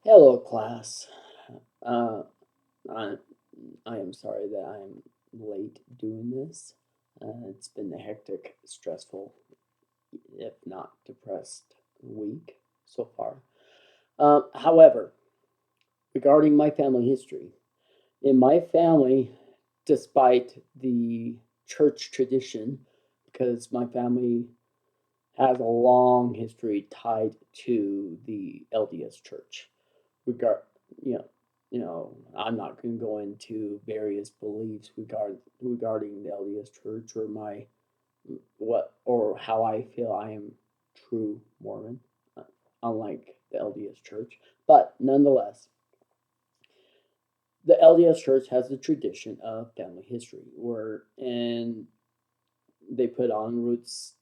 Hello, class. Uh, I, I am sorry that I'm late doing this. It's been a hectic, stressful, if not depressed week so far. However, regarding my family history, in my family, despite the church tradition, because my family has a long history tied to the LDS Church. Regard, you know, I'm not going to go into various beliefs regarding the LDS Church or my what or how I feel I am true Mormon, uh, unlike the LDS Church. But nonetheless, the LDS Church has a tradition of family history, where and they put on roots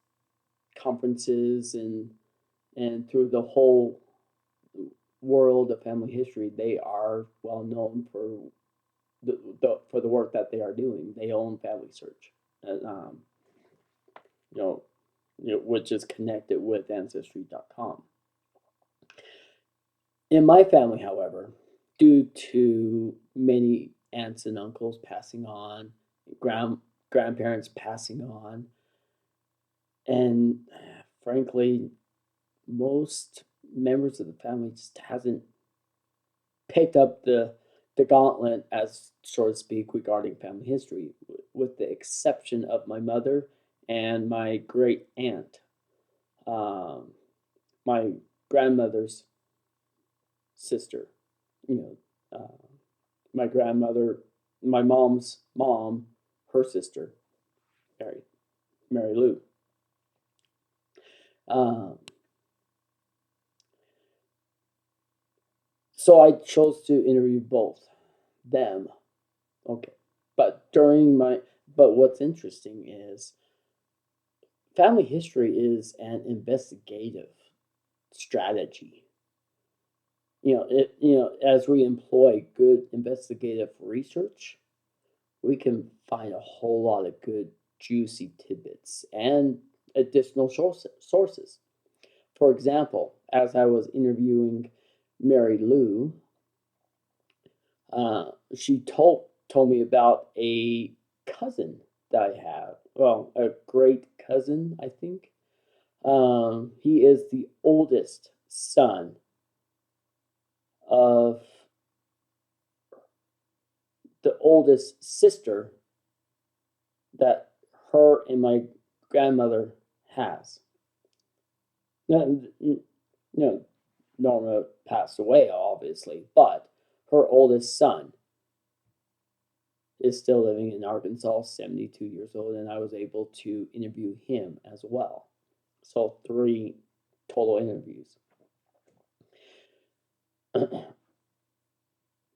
conferences and through the whole world of family history, they are well known for for the work that they are doing. They own Family Search, and, you know, which is connected with Ancestry.com. In my family, however, due to many aunts and uncles passing on, grand grandparents passing on, and frankly, most members of the family just hasn't picked up the gauntlet, as so to speak, regarding family history, with the exception of my mother and my great aunt, um, my grandmother's sister. You my grandmother, my mom's mom, her sister, Mary, Mary Lou. Um, so I chose to interview both them. Okay, but what's interesting is family history is an investigative strategy. As we employ good investigative research, we can find a whole lot of good, juicy tidbits and additional sources. For example, as I was interviewing Mary Lou, she told me about a cousin that I have. Well, a great cousin, I think. He is the oldest son of the oldest sister that her and my grandmother has. No, no, Norma passed away, obviously, but her oldest son is still living in Arkansas, 72 years old, and I was able to interview him as well. So, three total interviews.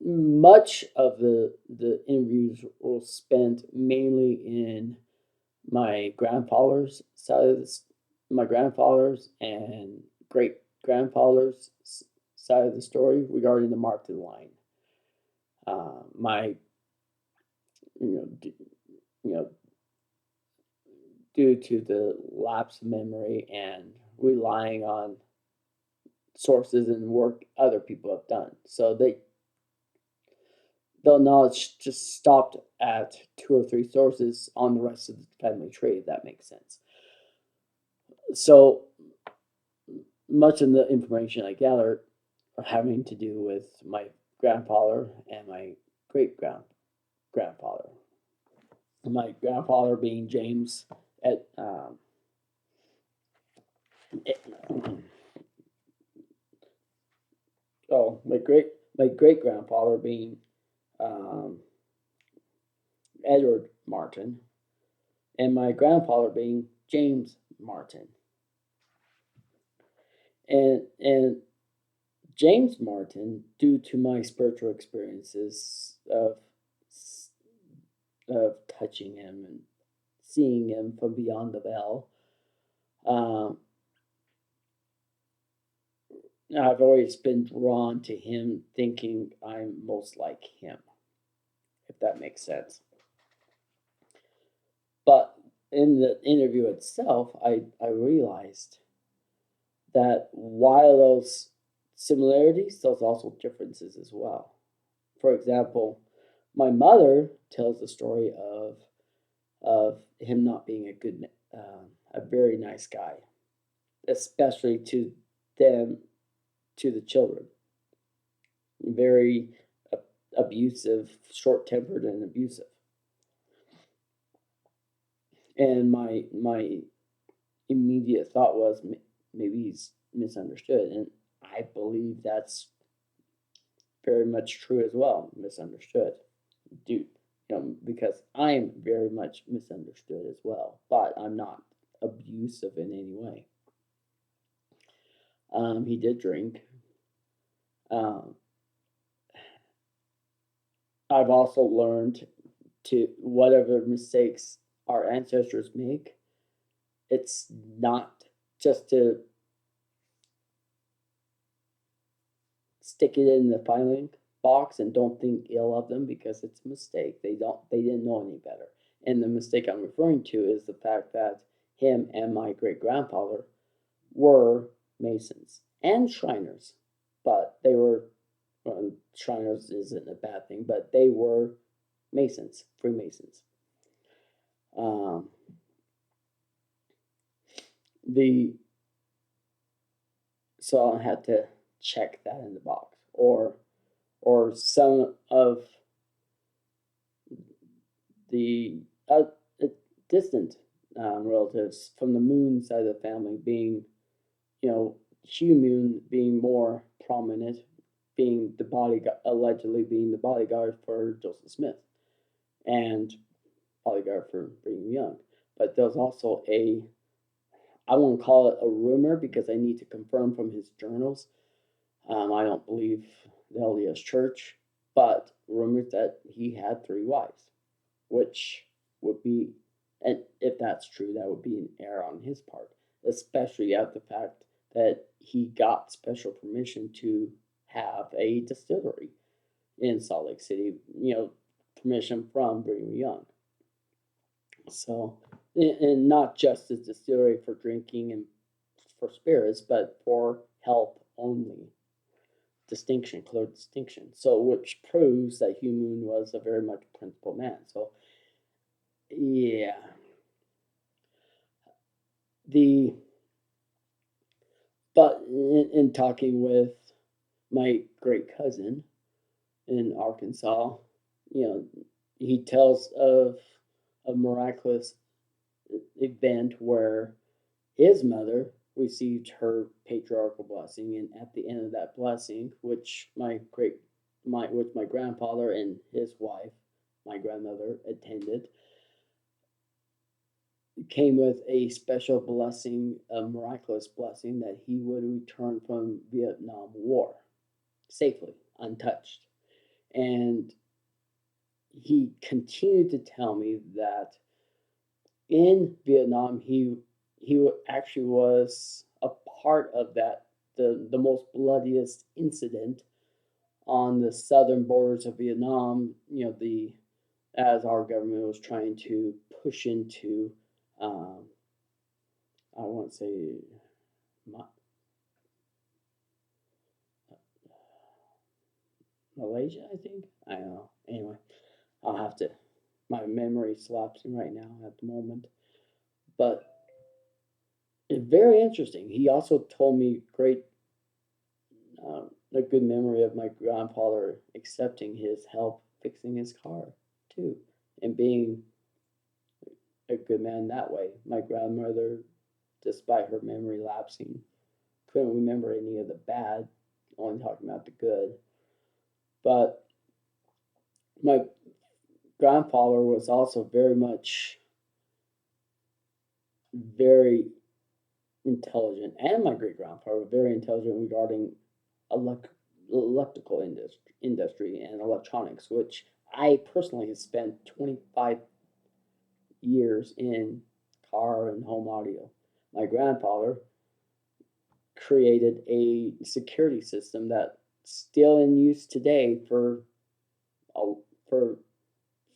Much of the interviews were spent mainly in my grandfather's side of this, my grandfather's and great grandfather's side of the story regarding the Martin line. My, you know, you know, due to the lapse of memory and relying on sources and work other people have done, so the knowledge just stopped at two or three sources on the rest of the family tree. If that makes sense. So much of the information I gathered are having to do with my grandfather and my great grandfather. My grandfather being James at oh my great grandfather being um, Edward Martin, and my grandfather being James Martin. And James Martin, due to my spiritual experiences of touching him and seeing him from beyond the veil, um, I've always been drawn to him, thinking I'm most like him, if that makes sense. But in the interview itself, I realized that while those similarities, there's also differences as well. For example, my mother tells the story of him not being a very nice guy, especially to them, to the children. Very abusive, short tempered, and abusive. And my immediate thought was maybe he's misunderstood, and I believe that's very much true as well. Misunderstood, dude. Because I'm very much misunderstood as well, but I'm not abusive in any way. He did drink. Um, I've also learned to whatever mistakes our ancestors make, it's not just to stick it in the filing box and don't think ill of them because it's a mistake. They didn't know any better. And the mistake I'm referring to is the fact that him and my great grandfather were Masons and Shriners, but they were Shriners isn't a bad thing, but they were Masons, Freemasons. Um, the so I had to check that in the box, or some of the distant relatives from the Moon side of the family being, Hugh Moon being more prominent, being the bodyguard, allegedly being the bodyguard for Joseph Smith, and bodyguard for Brigham Young. But there's also I won't call it a rumor because I need to confirm from his journals. I don't believe the LDS Church, but rumors that he had 3 wives, which would be, and if that's true, that would be an error on his part, especially at the fact that he got special permission to have a distillery in Salt Lake City, permission from Brigham Young. So, and not just a distillery for drinking and for spirits, but for health only. Clear distinction. So, which proves that Hugh Moon was a very much principled man. So, yeah, the but in talking with my great cousin in Arkansas, he tells of a miraculous event where his mother received her patriarchal blessing, and at the end of that blessing, which my grandfather and his wife, my grandmother, attended, came with a special blessing, a miraculous blessing that he would return from Vietnam War safely, untouched. And he continued to tell me that in Vietnam he actually was a part of the most bloodiest incident on the southern borders of Vietnam. The as our government was trying to push into, I want to say, Malaysia, I think. I don't know. Anyway, I'll have to. My memory's lapsing right now at the moment, but it's very interesting. He also told me a good memory of my grandfather accepting his help fixing his car too, and being a good man that way. My grandmother, despite her memory lapsing, couldn't remember any of the bad, only talking about the good. But my grandfather was also very intelligent, and my great grandfather was very intelligent regarding electrical industry and electronics, which I personally have spent 25 years in car and home audio. My grandfather created a security system that's still in use today a, for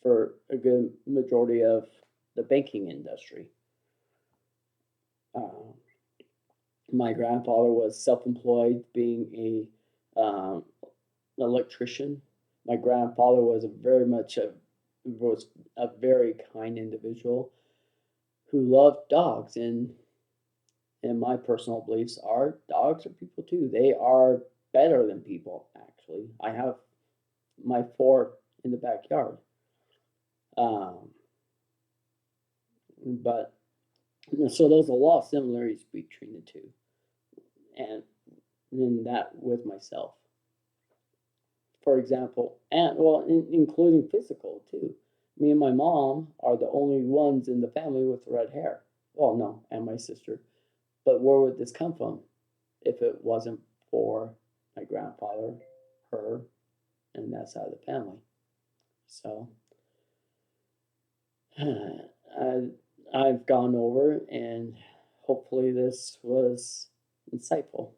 for a good majority of the banking industry. Uh, my grandfather was self-employed, being electrician. My grandfather was was a very kind individual who loved dogs, and my personal beliefs are dogs are people too. They are better than people, actually. I have my four in the backyard. Um, but so there's a lot of similarities between the two, and then that with myself, for example, and well, including physical too. Me and my mom are the only ones in the family with red hair. Well, no, and my sister. But where would this come from if it wasn't for my grandfather, her, and that side of the family? So I, I've gone over, and hopefully this was insightful.